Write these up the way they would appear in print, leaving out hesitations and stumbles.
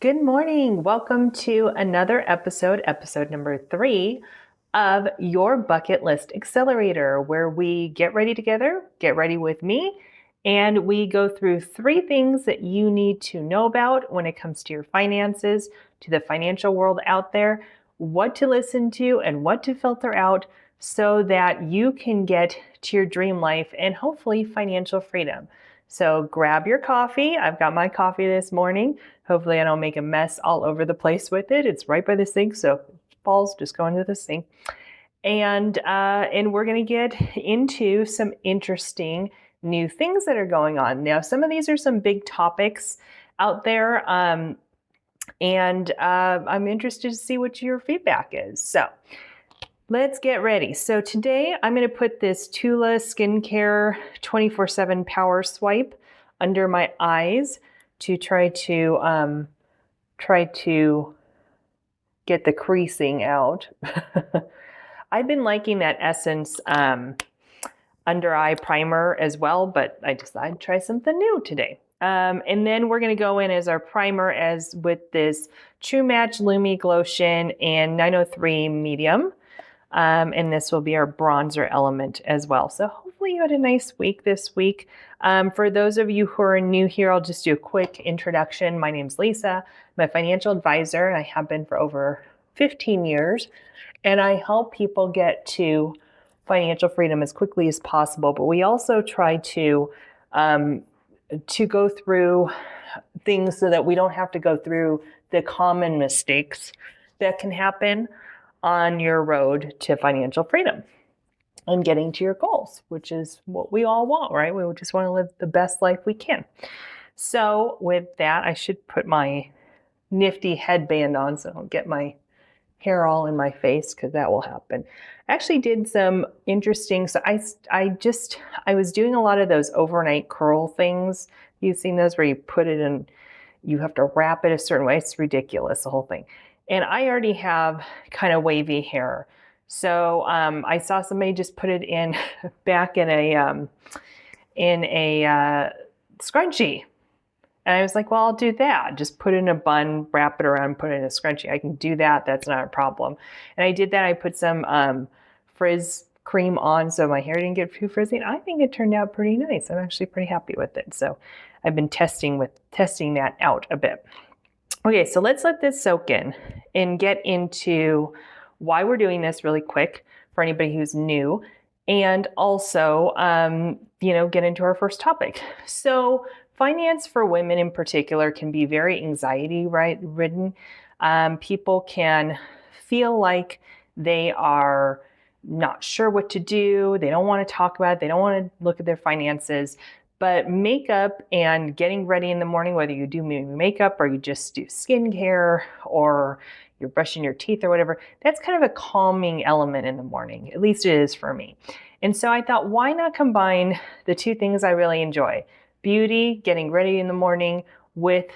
Good morning. Welcome to another episode number 3 of Your Bucket List Accelerator, where we get ready together, get ready with me, and we go through 3 things that you need to know about when it comes to your finances, to the financial world out there, what to listen to and what to filter out so that you can get to your dream life and hopefully financial freedom. So grab your coffee. I've got my coffee this morning. Hopefully I don't make a mess all over the place with it. It's right by the sink, so if it falls, just go into the sink. And we're going to get into some interesting new things that are going on. Now, some of these are some big topics out there, and I'm interested to see what your feedback is. So let's get ready. So today I'm going to put this Tula Skincare 24/7 Power Swipe under my eyes to try to get the creasing out. I've been liking that Essence under eye primer as well, but I decided to try something new today. And then we're going to go in as our primer as with this True Match Lumi Glotion in 903 Medium. And this will be our bronzer element as well. So hopefully you had a nice week this week. For those of you who are new here, I'll just do a quick introduction. My name's Lisa. I'm a financial advisor, and I have been for over 15 years. And I help people get to financial freedom as quickly as possible. But we also try to go through things so that we don't have to go through the common mistakes that can happen on your road to financial freedom and getting to your goals, which is what we all want, right? We just want to live the best life we can. So with that, I should put my nifty headband on so I don't get my hair all in my face, because that will happen. I actually did some interesting, so I was doing a lot of those overnight curl things. You've seen those where you put it in, you have to wrap it a certain way. It's ridiculous, the whole thing. And I already have kind of wavy hair. So I saw somebody just put it in back in a scrunchie. And I was like, well, I'll do that. Just put it in a bun, wrap it around, put it in a scrunchie. I can do that. That's not a problem. And I did that. I put some frizz cream on so my hair didn't get too frizzy. And I think it turned out pretty nice. I'm actually pretty happy with it. So I've been testing that out a bit. Okay, so let's let this soak in and get into why we're doing this really quick for anybody who's new, and also, get into our first topic. So finance for women in particular can be very anxiety ridden. People can feel like they are not sure what to do. They don't want to talk about it. They don't want to look at their finances. But makeup and getting ready in the morning, whether you do makeup or you just do skincare or you're brushing your teeth or whatever, that's kind of a calming element in the morning. At least it is for me. And so I thought, why not combine the two things I really enjoy? Beauty, getting ready in the morning, with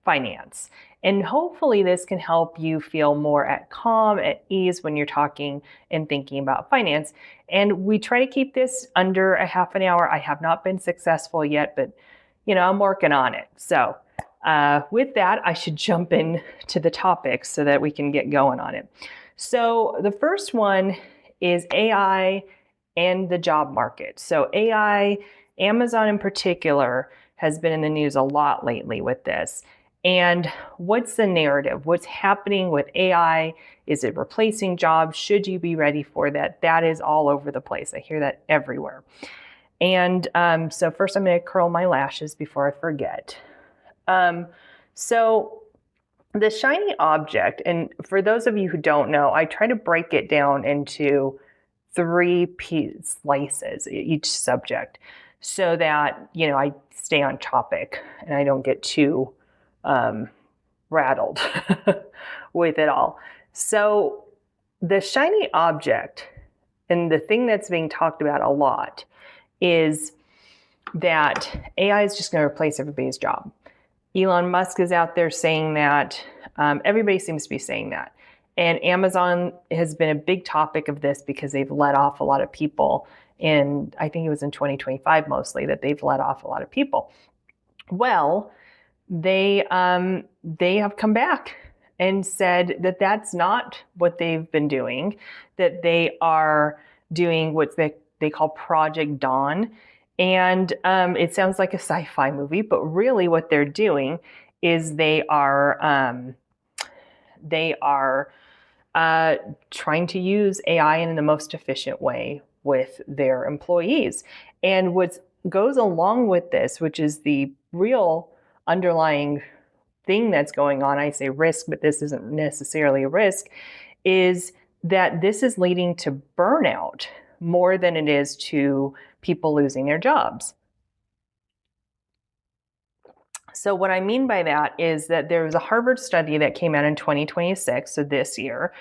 finance. And hopefully this can help you feel more at ease when you're talking and thinking about finance. And we try to keep this under a half an hour. I have not been successful yet, but I'm working on it. So with that, I should jump in to the topics so that we can get going on it. So the first one is AI and the job market. So AI, Amazon in particular, has been in the news a lot lately with this. And what's the narrative? What's happening with AI? Is it replacing jobs? Should you be ready for that? That is all over the place. I hear that everywhere. And so first I'm going to curl my lashes before I forget. So the shiny object, and for those of you who don't know, I try to break it down into 3 slices, each subject, so that, I stay on topic and I don't get too rattled with it all. So the shiny object, and the thing that's being talked about a lot, is that AI is just going to replace everybody's job. Elon Musk is out there saying that. Everybody seems to be saying that. And Amazon has been a big topic of this because they've let off a lot of people. And I think it was in 2025 mostly that they've let off a lot of people. Well, they have come back and said that that's not what they've been doing, that they are doing what they call Project Dawn. And it sounds like a sci-fi movie, but really what they're doing is they are trying to use AI in the most efficient way with their employees. And what goes along with this, which is the real underlying thing that's going on, I say risk, but this isn't necessarily a risk, is that this is leading to burnout more than it is to people losing their jobs. So what I mean by that is that there was a Harvard study that came out in 2026, so this year,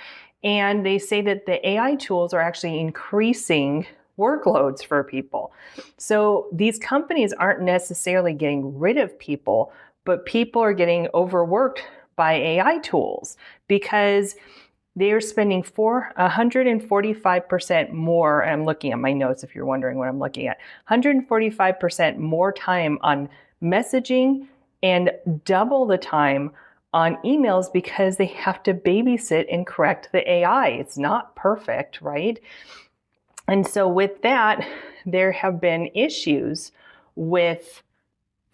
and they say that the AI tools are actually increasing workloads for people. So these companies aren't necessarily getting rid of people, but people are getting overworked by AI tools because they're spending 145% more, and I'm looking at my notes if you're wondering what I'm looking at, 145% more time on messaging and double the time on emails because they have to babysit and correct the AI. It's not perfect, right? And so with that, there have been issues with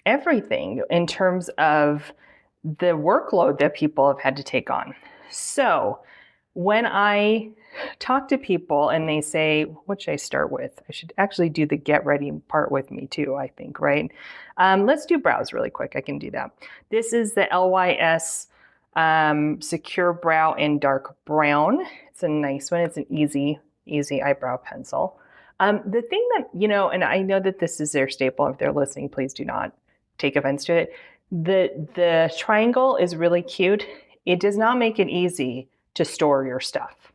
everything in terms of the workload that people have had to take on. So when I talk to people and they say, what should I start with? I should actually do the get ready part with me too, I think, right? Let's do browse really quick. I can do that. This is the LYS Secure Brow in Dark Brown. It's a nice one. It's an easy eyebrow pencil. The thing that, and I know that this is their staple. If they're listening, please do not take offense to it. The triangle is really cute. It does not make it easy to store your stuff.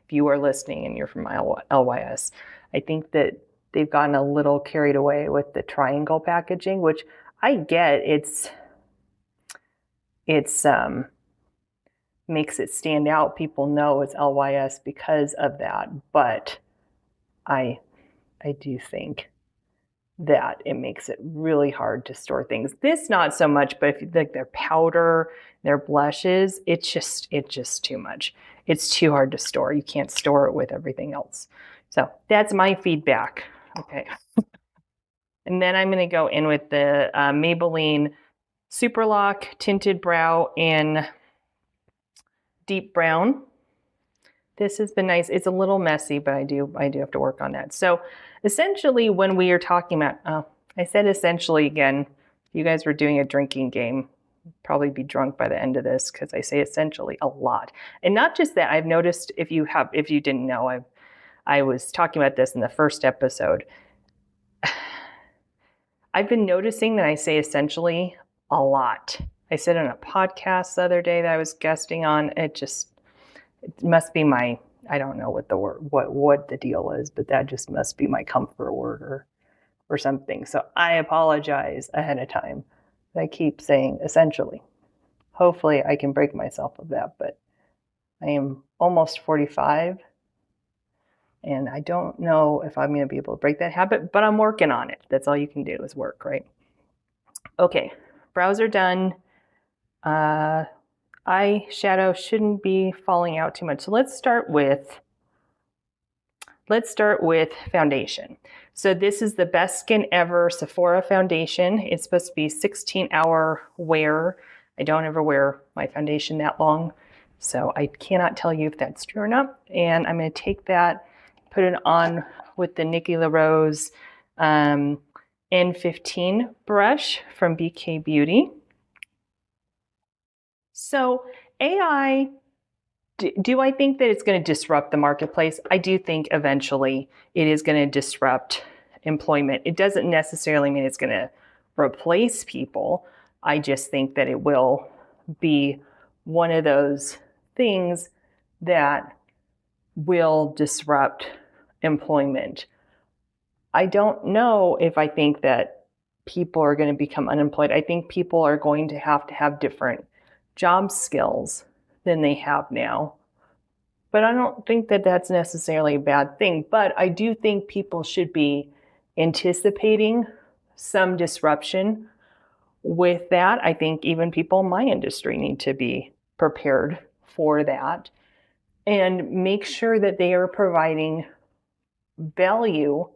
If you are listening and you're from LYS, I think that they've gotten a little carried away with the triangle packaging, which I get. It's makes it stand out. People know it's LYS because of that, but I do think that it makes it really hard to store things. This not so much, but if you like their powder, their blushes, it's just too much. It's too hard to store. You can't store it with everything else. So that's my feedback. Okay. And then I'm going to go in with the Maybelline Superlock Tinted Brow in Deep Brown. This has been nice. It's a little messy, but I do have to work on that. So essentially when we are talking about, I said essentially again, if you guys were doing a drinking game, you'd probably be drunk by the end of this because I say essentially a lot. And not just that, I've noticed if you didn't know, I was talking about this in the first episode. I've been noticing that I say essentially a lot. I said on a podcast the other day that I was guesting on, it must be my, I don't know what the word, what the deal is, but that just must be my comfort word or something. So I apologize ahead of time. I keep saying essentially. Hopefully I can break myself of that, but I am almost 45 and I don't know if I'm going to be able to break that habit, but I'm working on it. That's all you can do is work, right? Okay, brows are done. Eyeshadow shouldn't be falling out too much. So let's start with foundation. So this is the Best Skin Ever Sephora foundation. It's supposed to be 16-hour wear. I don't ever wear my foundation that long, so I cannot tell you if that's true or not. And I'm going to take that, put it on with the Nikki LaRose N15 brush from BK Beauty. So AI, do I think that it's going to disrupt the marketplace? I do think eventually it is going to disrupt employment. It doesn't necessarily mean it's going to replace people. I just think that it will be one of those things that will disrupt employment. I don't know if I think that people are going to become unemployed. I think people are going to have different job skills than they have now. But I don't think that that's necessarily a bad thing. But I do think people should be anticipating some disruption with that, I think even people in my industry need to be prepared for that and make sure that they are providing value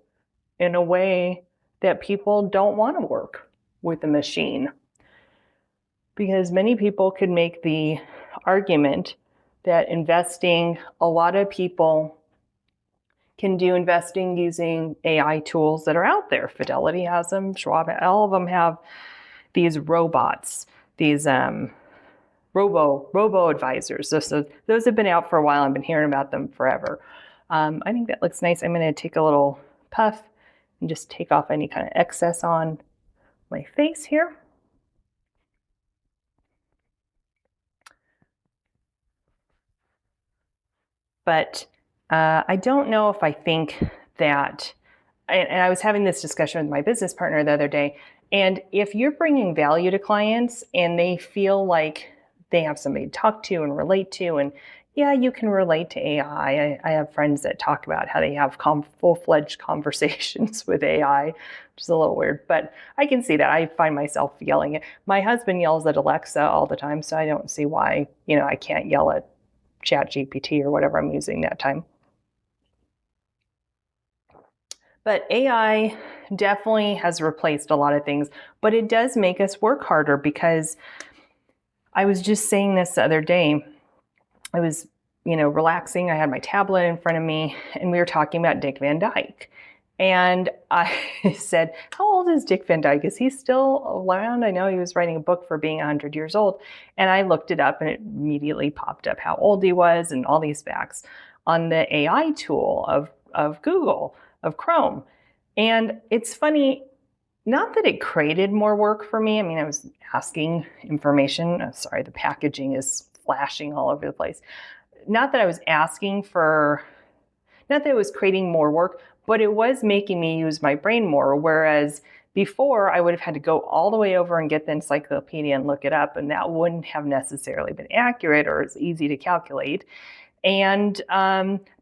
in a way that people don't want to work with a machine. Because many people could make the argument that a lot of people can do investing using AI tools that are out there. Fidelity has them, Schwab, all of them have these robots, these robo advisors. So those have been out for a while. I've been hearing about them forever. I think that looks nice. I'm going to take a little puff and just take off any kind of excess on my face here. But I don't know if I think that, and I was having this discussion with my business partner the other day, and if you're bringing value to clients and they feel like they have somebody to talk to and relate to, and yeah, you can relate to AI. I have friends that talk about how they have full-fledged conversations with AI, which is a little weird, but I can see that. I find myself yelling it. My husband yells at Alexa all the time, so I don't see why, I can't yell at ChatGPT or whatever I'm using that time. But AI definitely has replaced a lot of things, but it does make us work harder, because I was just saying this the other day. I was, relaxing. I had my tablet in front of me and we were talking about Dick Van Dyke. And I said, how old is Dick Van Dyke? Is he still around? I know he was writing a book for being 100 years old. And I looked it up and it immediately popped up how old he was and all these facts on the AI tool of Google, of Chrome. And it's funny, not that it created more work for me. I mean, I was asking information. Sorry, the packaging is flashing all over the place. Not that I was not that it was creating more work, but it was making me use my brain more. Whereas before, I would have had to go all the way over and get the encyclopedia and look it up, and that wouldn't have necessarily been accurate or as easy to calculate, and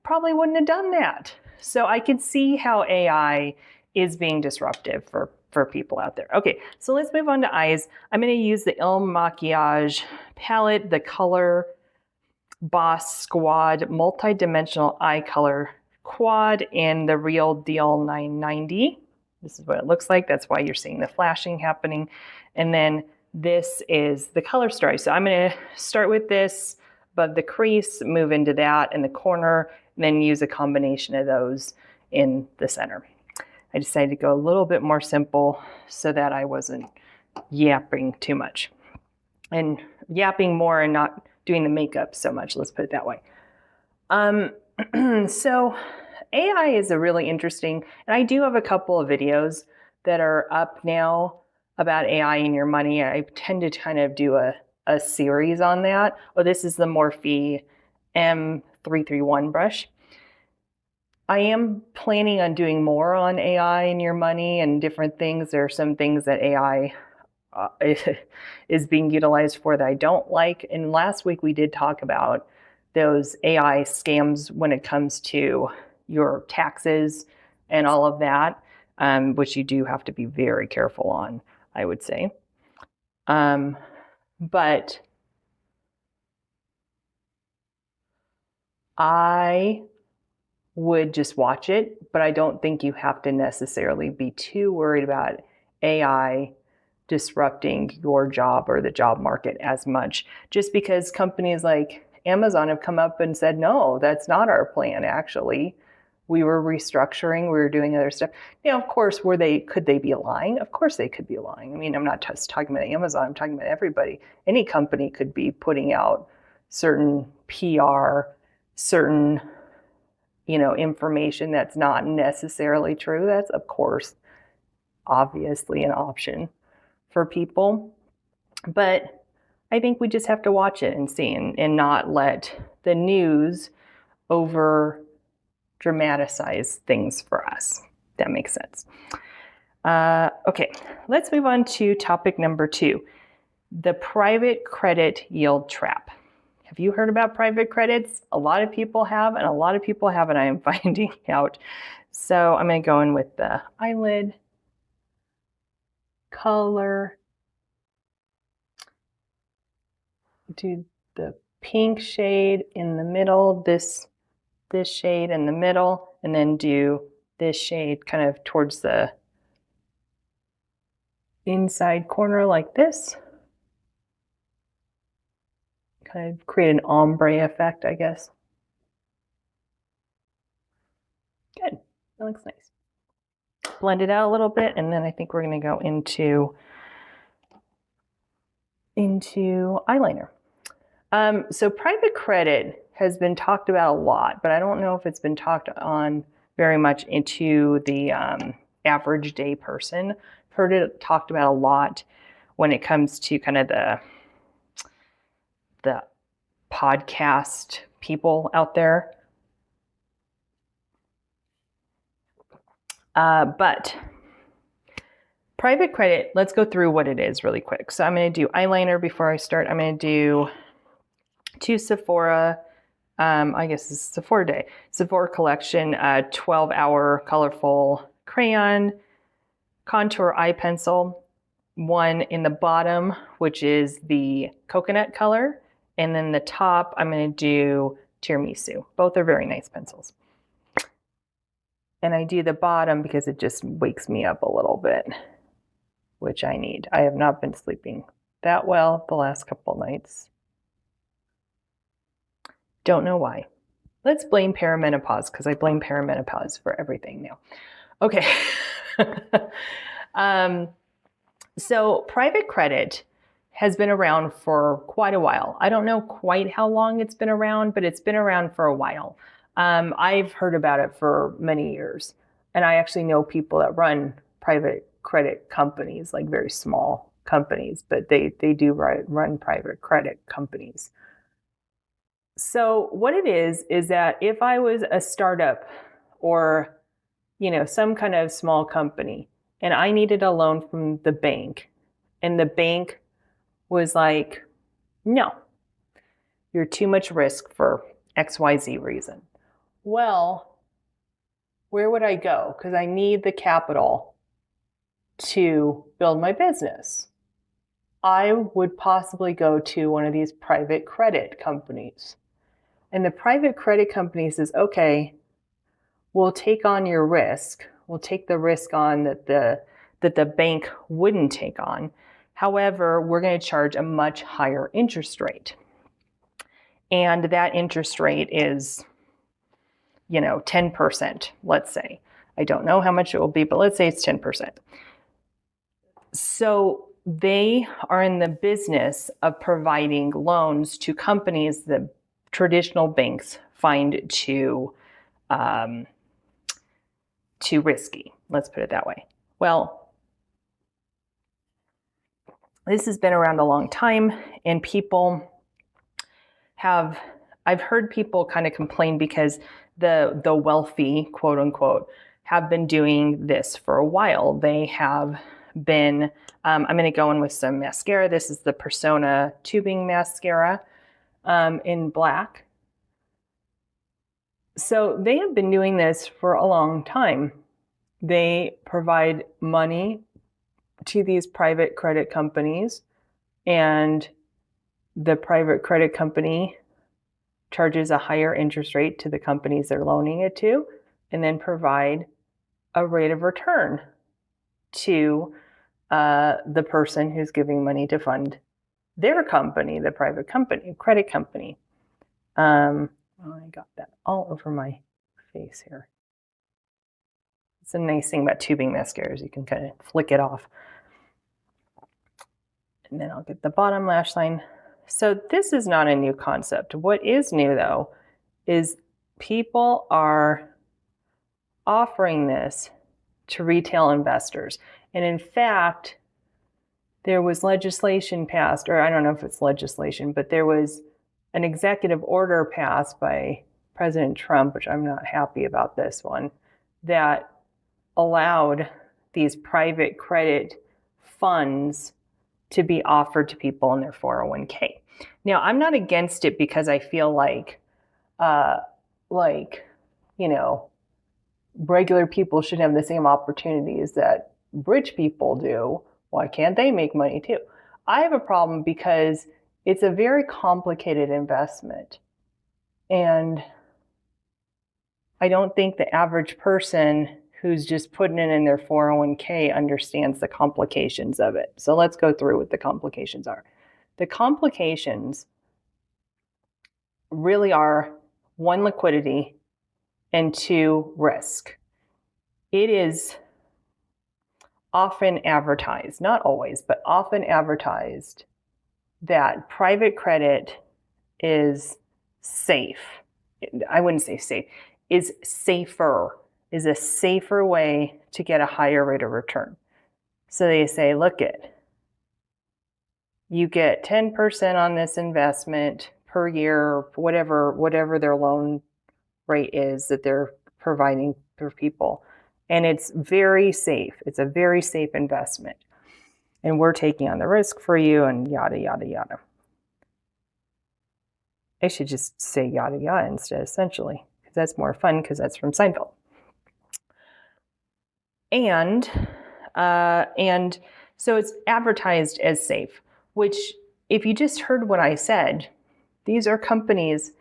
probably wouldn't have done that. So I could see how AI is being disruptive for people out there. Okay, so let's move on to eyes. I'm going to use the Il Maquillage palette, the Color Boss Squad Multi-Dimensional Eye Color Quad in the Real Deal 990. This is what it looks like. That's why you're seeing the flashing happening. And then this is the color story. So I'm going to start with this above the crease, move into that in the corner, and then use a combination of those in the center. I decided to go a little bit more simple so that I wasn't yapping too much. And yapping more and not doing the makeup so much, let's put it that way. So AI is a really interesting, and I do have a couple of videos that are up now about AI and your money. I tend to kind of do a series on that. Oh, this is the Morphe M331 brush. I am planning on doing more on AI and your money and different things. There are some things that AI is being utilized for that I don't like. And last week we did talk about those AI scams when it comes to your taxes and all of that, which you do have to be very careful on, I would say. But I would just watch it, but I don't think you have to necessarily be too worried about AI disrupting your job or the job market as much, just because companies like Amazon have come up and said, no, that's not our plan. Actually, we were restructuring, we were doing other stuff. Of course, could they be lying? Of course they could be lying. I mean, I'm not just talking about Amazon, I'm talking about everybody. Any company could be putting out certain PR, certain information that's not necessarily true. That's, of course, obviously an option for people. But I think we just have to watch it and see and not let the news over dramatize things for us. That makes sense. Okay, let's move on to topic number 2, the private credit yield trap. Have you heard about private credits? A lot of people have, and a lot of people haven't, I am finding out. So I'm going to go in with the eyelid color do the pink shade in the middle, this shade in the middle, and then do this shade kind of towards the inside corner like this. Kind of create an ombre effect, I guess. Good, that looks nice. Blend it out a little bit, and then I think we're going to go into eyeliner. So private credit has been talked about a lot, but I don't know if it's been talked on very much into the average day person. I've heard it talked about a lot when it comes to kind of the podcast people out there. But private credit, let's go through what it is really quick. So I'm going to do eyeliner before I start. I'm going to do 2 Sephora, I guess it's Sephora day. Sephora collection, 12-hour colorful crayon, contour eye pencil, one in the bottom, which is the coconut color. And then the top, I'm going to do tiramisu. Both are very nice pencils. And I do the bottom because it just wakes me up a little bit, which I need. I have not been sleeping that well the last couple nights. Don't know why. Let's blame perimenopause, because I blame perimenopause for everything now. Okay. So private credit has been around for quite a while. I don't know quite how long it's been around, but it's been around for a while. I've heard about it for many years, and I actually know people that run private credit companies, like very small companies, but they do run private credit companies. So what it is that if I was a startup or, some kind of small company and I needed a loan from the bank, and the bank was like, no, you're too much risk for XYZ reason. Well, where would I go? Because I need the capital to build my business. I would possibly go to one of these private credit companies. And the private credit company says, okay, we'll take on your risk. We'll take the risk on that the bank wouldn't take on. However, we're going to charge a much higher interest rate. And that interest rate is, 10%, let's say. I don't know how much it will be, but let's say it's 10%. So they are in the business of providing loans to companies that traditional banks find too risky. Let's put it that way. Well, this has been around a long time, and I've heard people kind of complain because the wealthy, quote unquote, have been doing this for a while. They have been, I'm going to go in with some mascara. This is the Persona tubing mascara in black. So they have been doing this for a long time. They provide money to these private credit companies, and the private credit company charges a higher interest rate to the companies they're loaning it to, and then provide a rate of return to the person who's giving money to fund their company, the private company, credit company. I got that all over my face here. It's a nice thing about tubing mascaras. You can kind of flick it off. And then I'll get the bottom lash line. So this is not a new concept. What is new, though, is people are offering this to retail investors. And in fact, there was legislation passed, or I don't know if it's legislation, but there was an executive order passed by President Trump, which I'm not happy about this one, that allowed these private credit funds to be offered to people in their 401k. Now, I'm not against it because I feel like regular people should have the same opportunities that rich people do. Why can't they make money too? I have a problem because it's a very complicated investment. And I don't think the average person who's just putting it in their 401k understands the complications of it. So let's go through what the complications are. The complications really are 1, liquidity, and 2, risk. It is often advertised, not always, but often advertised, that private credit is safe. I wouldn't say safe, is safer, is a safer way to get a higher rate of return. So they say, look it, you get 10% on this investment per year, whatever their loan rate is that they're providing for people. And it's very safe. It's a very safe investment. And we're taking on the risk for you and yada, yada, yada. I should just say yada, yada instead, essentially, because that's more fun because that's from Seinfeld. And so it's advertised as safe, which if you just heard what I said, these are companies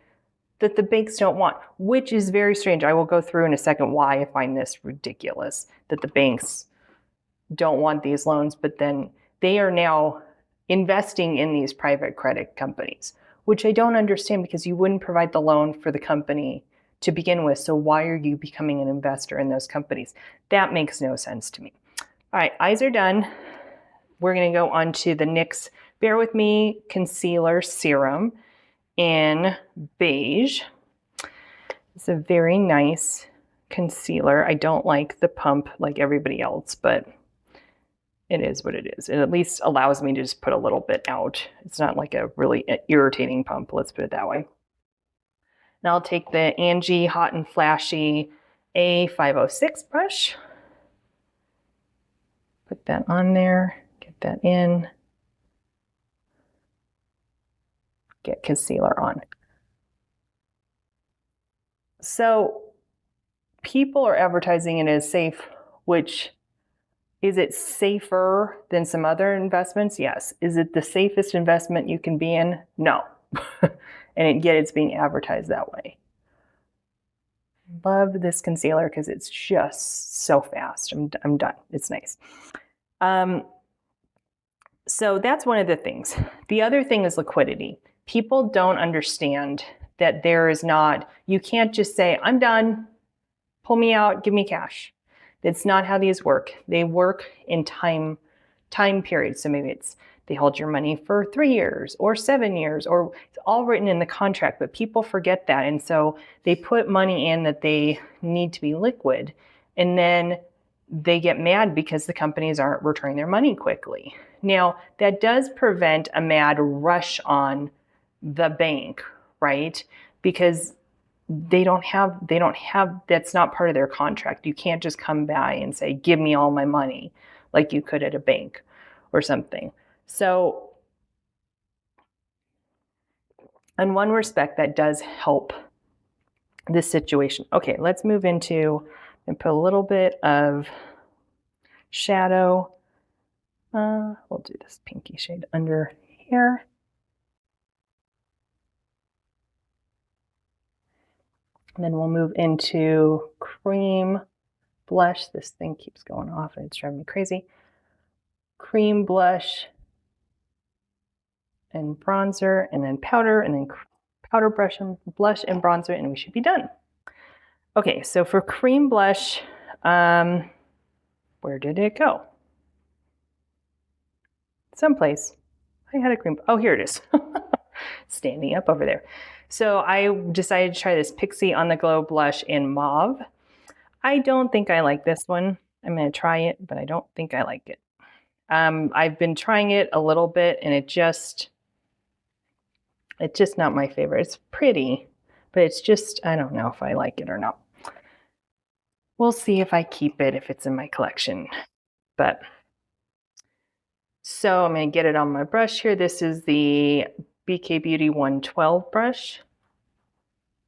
that the banks don't want, which is very strange. I will go through in a second why I find this ridiculous that the banks don't want these loans, but then they are now investing in these private credit companies, which I don't understand because you wouldn't provide the loan for the company to begin with. So why are you becoming an investor in those companies? That makes no sense to me. All right, eyes are done. We're going to go on to the NYX Bear With Me Concealer Serum in beige. It's a very nice concealer. I don't like the pump like everybody else, but it is what it is. It at least allows me to just put a little bit out. It's not like a really irritating pump, let's put it that way. Now I'll take the Angie Hot and Flashy A506 brush. Put that on there, get that in. Get concealer on. So people are advertising it as safe, which is it safer than some other investments? Yes. Is it the safest investment you can be in? No. And yet it's being advertised that way. Love this concealer because it's just so fast. I'm done. It's nice. So that's one of the things. The other thing is liquidity. People don't understand that there is not, you can't just say, I'm done, pull me out, give me cash. That's not how these work. They work in time periods. So maybe it's they hold your money for 3 years or 7 years, or it's all written in the contract, but people forget that. And so they put money in that they need to be liquid. And then they get mad because the companies aren't returning their money quickly. Now, that does prevent a mad rush on the bank, right? Because they don't have, that's not part of their contract. You can't just come by and say, give me all my money like you could at a bank or something. So in one respect, that does help this situation. Okay, let's move into and put a little bit of shadow. We'll do this pinky shade under here. And then we'll move into cream blush. This thing keeps going off and it's driving me crazy. Cream blush and bronzer, and then powder, and then powder brush and blush and bronzer, and we should be done. Okay, so for cream blush, where did it go? Someplace. I had a cream. Oh, here it is. Standing up over there. So I decided to try this Pixie On The Glow blush in mauve. I don't think I like this one. I'm going to try it, but I don't think I like it. I've been trying it a little bit, and it's just not my favorite. It's pretty, but it's just, I don't know if I like it or not. We'll see if I keep it, if it's in my collection. But so I'm going to get it on my brush here. This is the BK Beauty 112 brush.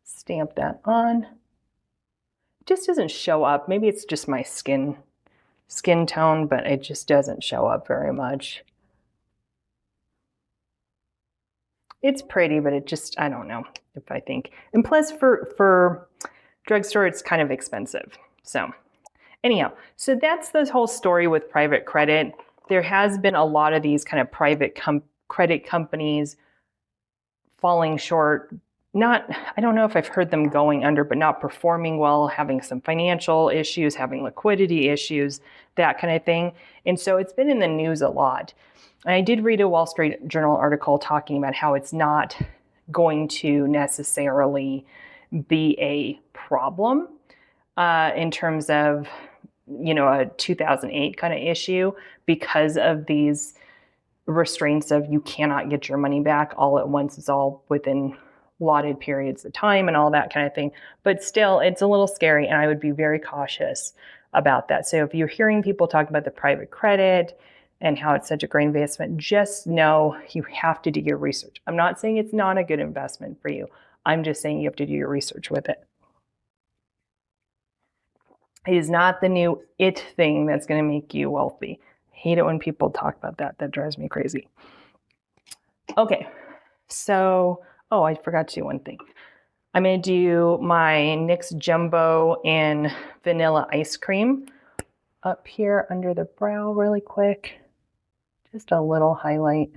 Stamp that on. It just doesn't show up. Maybe it's just my skin tone, but it just doesn't show up very much. it's pretty, but it just, I don't know if I think. And plus for drugstore, it's kind of expensive. So anyhow, so that's the whole story with private credit. There has been a lot of these kind of private credit companies falling short. I don't know if I've heard them going under, but not performing well, having some financial issues, having liquidity issues, that kind of thing. And so it's been in the news a lot. And I did read a Wall Street Journal article talking about how it's not going to necessarily be a problem in terms of, a 2008 kind of issue because of these restraints of you cannot get your money back all at once. It's all within allotted periods of time and all that kind of thing. But still, it's a little scary, and I would be very cautious about that. So if you're hearing people talk about the private credit and how it's such a great investment, just know you have to do your research. I'm not saying it's not a good investment for you. I'm just saying you have to do your research with it. It is not the new it thing that's going to make you wealthy. I hate it when people talk about that. That drives me crazy. Okay, so, I forgot to do one thing. I'm going to do my NYX Jumbo in vanilla ice cream up here under the brow really quick. Just a little highlight.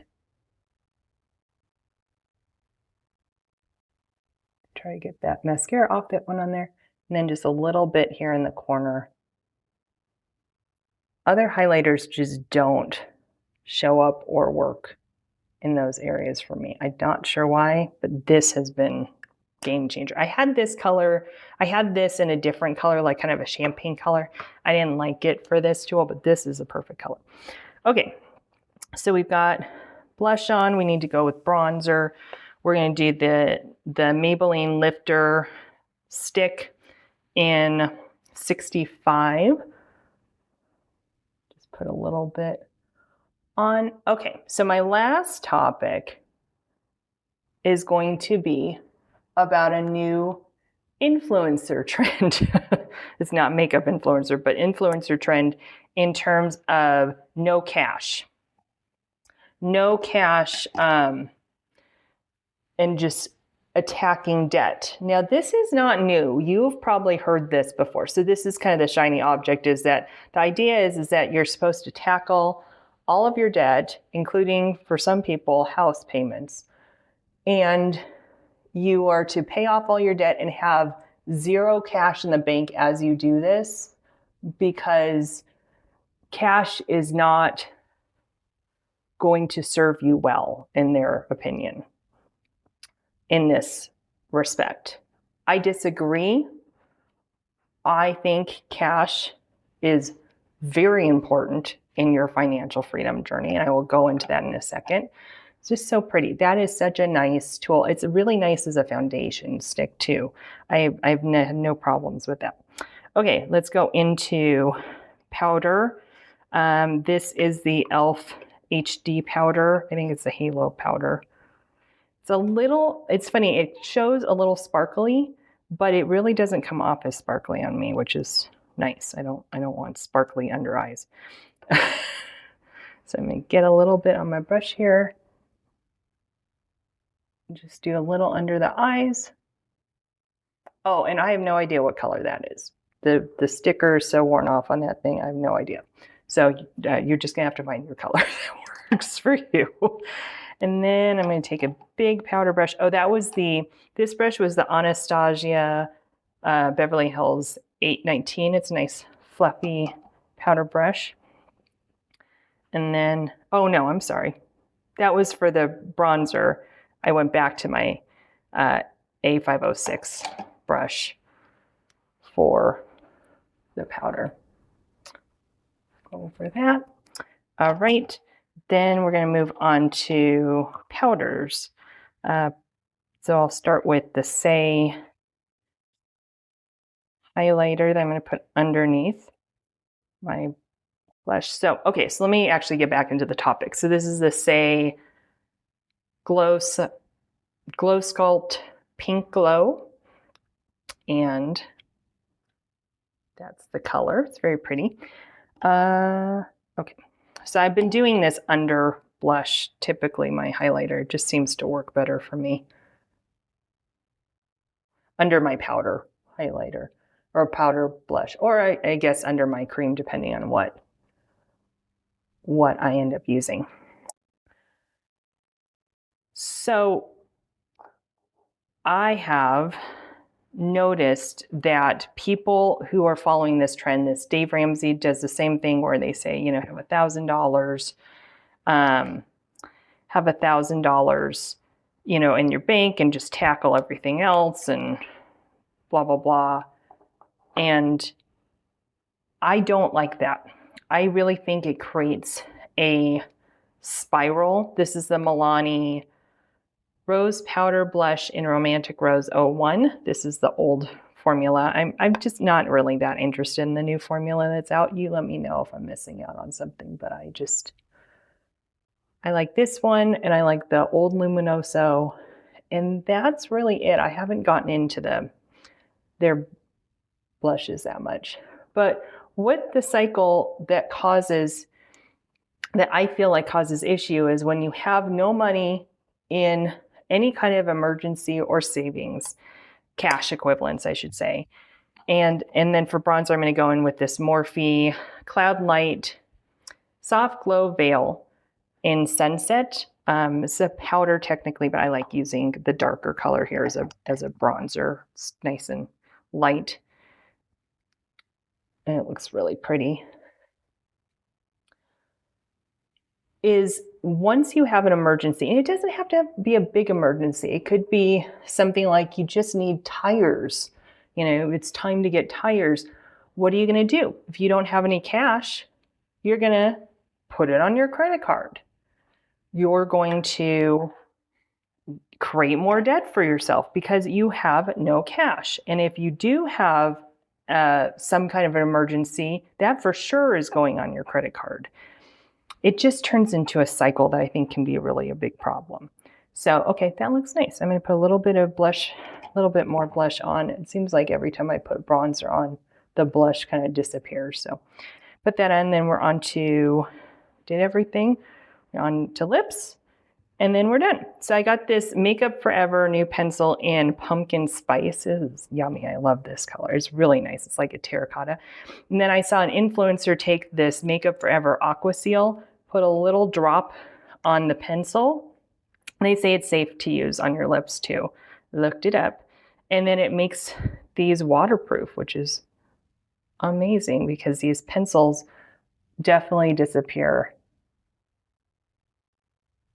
Try to get that mascara off that one on there. And then just a little bit here in the corner. Other highlighters just don't show up or work in those areas for me. I'm not sure why, but this has been game changer. I had this in a different color, like kind of a champagne color. I didn't like it for this tool, but this is a perfect color. Okay, so we've got blush on. We need to go with bronzer. We're going to do the Maybelline Lifter stick in 65. Just put a little bit on. Okay, so my last topic is going to be about a new influencer trend. It's not makeup influencer, but influencer trend in terms of no cash. No cash and just attacking debt. Now, this is not new. You've probably heard this before. So this is kind of the shiny object, is that the idea is that you're supposed to tackle all of your debt, including, for some people, house payments. And you are to pay off all your debt and have zero cash in the bank as you do this, because cash is not going to serve you well, in their opinion, in this respect. I disagree. I think cash is very important in your financial freedom journey, and I will go into that in a second. It's just so pretty. That is such a nice tool. It's really nice as a foundation stick too. I've had no problems with that. Okay, let's go into powder. This is the e.l.f. HD powder. I think it's the Halo powder. It's funny, it shows a little sparkly, but it really doesn't come off as sparkly on me, which is nice. I don't want sparkly under eyes. So I'm going to get a little bit on my brush here. Just do a little under the eyes. Oh, and I have no idea what color that is. The sticker is so worn off on that thing, I have no idea. So you're just going to have to find your color that works for you. And then I'm going to take a big powder brush. Oh, this brush was the Anastasia Beverly Hills 819. It's a nice fluffy powder brush. And then, oh no, I'm sorry. That was for the bronzer. I went back to my A506 brush for the powder. Go over that. All right. Then we're going to move on to powders. So I'll start with the Say highlighter that I'm going to put underneath my blush. So, okay, so let me actually get back into the topic. So this is the Say Glow Sculpt Pink Glow. And that's the color. It's very pretty. Okay, so I've been doing this under blush, typically my highlighter just seems to work better for me under my powder highlighter or powder blush, or I guess under my cream, depending on what I end up using. So I have noticed that people who are following this trend, this Dave Ramsey does the same thing where they say, have $1,000, have $1,000, in your bank and just tackle everything else and blah, blah, blah. And I don't like that. I really think it creates a spiral. This is the Milani Rose Powder Blush in Romantic Rose 01. This is the old formula. I'm just not really that interested in the new formula that's out. You let me know if I'm missing out on something, but I like this one, and I like the old Luminoso, and that's really it. I haven't gotten into their blushes that much. But what the cycle that I feel like causes issue is when you have no money in any kind of emergency or savings, cash equivalents, I should say. And then for bronzer, I'm going to go in with this Morphe Cloud Light Soft Glow Veil in Sunset. It's a powder technically, but I like using the darker color here as a bronzer. It's nice and light. And it looks really pretty. Is once you have an emergency, and it doesn't have to be a big emergency. It could be something like you just need tires. It's time to get tires. What are you going to do? If you don't have any cash, you're going to put it on your credit card. You're going to create more debt for yourself because you have no cash. And if you do have some kind of an emergency, that for sure is going on your credit card. It just turns into a cycle that I think can be really a big problem. So, okay, that looks nice. I'm going to put a little bit of blush, a little bit more blush on. It seems like every time I put bronzer on, the blush kind of disappears. So put that on, then we're on to, did everything. We're on to lips, and then we're done. So I got this Makeup Forever new pencil in Pumpkin Spice. This is yummy. I love this color. It's really nice. It's like a terracotta. And then I saw an influencer take this Makeup Forever Aqua Seal, put a little drop on the pencil. They say it's safe to use on your lips too. Looked it up. And then it makes these waterproof, which is amazing because these pencils definitely disappear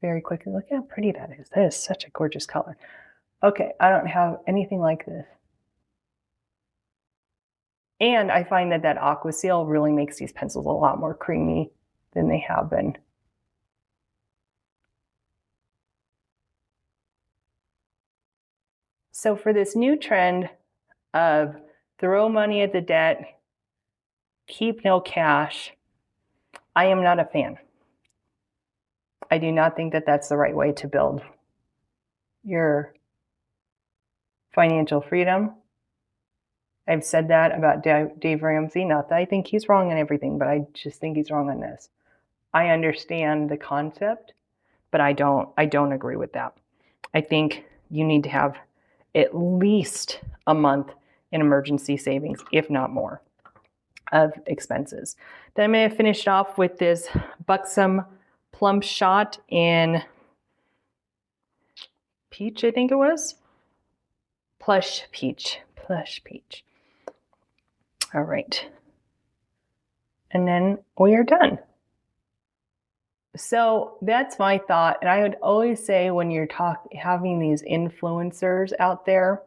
very quickly. Look how pretty that is. That is such a gorgeous color. Okay, I don't have anything like this. And I find that Aqua Seal really makes these pencils a lot more creamy than they have been. So for this new trend of throw money at the debt, keep no cash, I am not a fan. I do not think that that's the right way to build your financial freedom. I've said that about Dave Ramsey. Not that I think he's wrong on everything, but I just think he's wrong on this. I understand the concept, but I don't agree with that. I think you need to have at least a month in emergency savings, if not more, of expenses. Then I'm going to finish it off with this Buxom Plump Shot in Peach, I think it was. Plush Peach. All right. And then we are done. So that's my thought. And I would always say when you're having these influencers out there,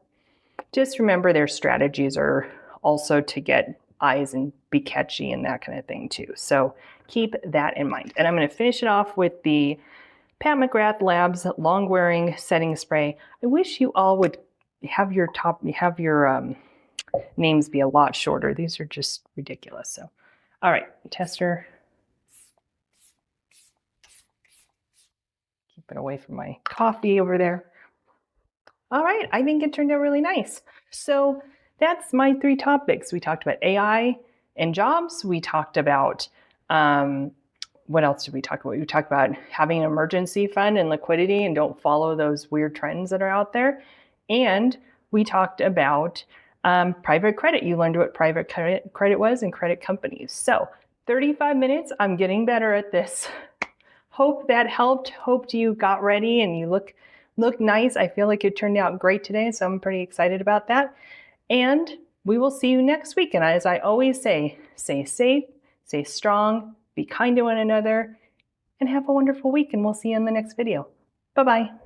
just remember their strategies are also to get eyes and be catchy and that kind of thing too. So keep that in mind. And I'm going to finish it off with the Pat McGrath Labs Long Wearing Setting Spray. I wish you all would have your names be a lot shorter. These are just ridiculous. So, all right, tester. Keep it away from my coffee over there. All right, I think it turned out really nice. So that's my 3 topics. We talked about AI and jobs. We talked about what else did we talk about? We talked about having an emergency fund and liquidity and don't follow those weird trends that are out there. And we talked about private credit. You learned what private credit was and credit companies. So 35 minutes, I'm getting better at this. Hope that helped. Hoped you got ready and you look nice. I feel like it turned out great today, so I'm pretty excited about that. And we will see you next week. And as I always say, stay safe, stay strong, be kind to one another, and have a wonderful week. And we'll see you in the next video. Bye-bye.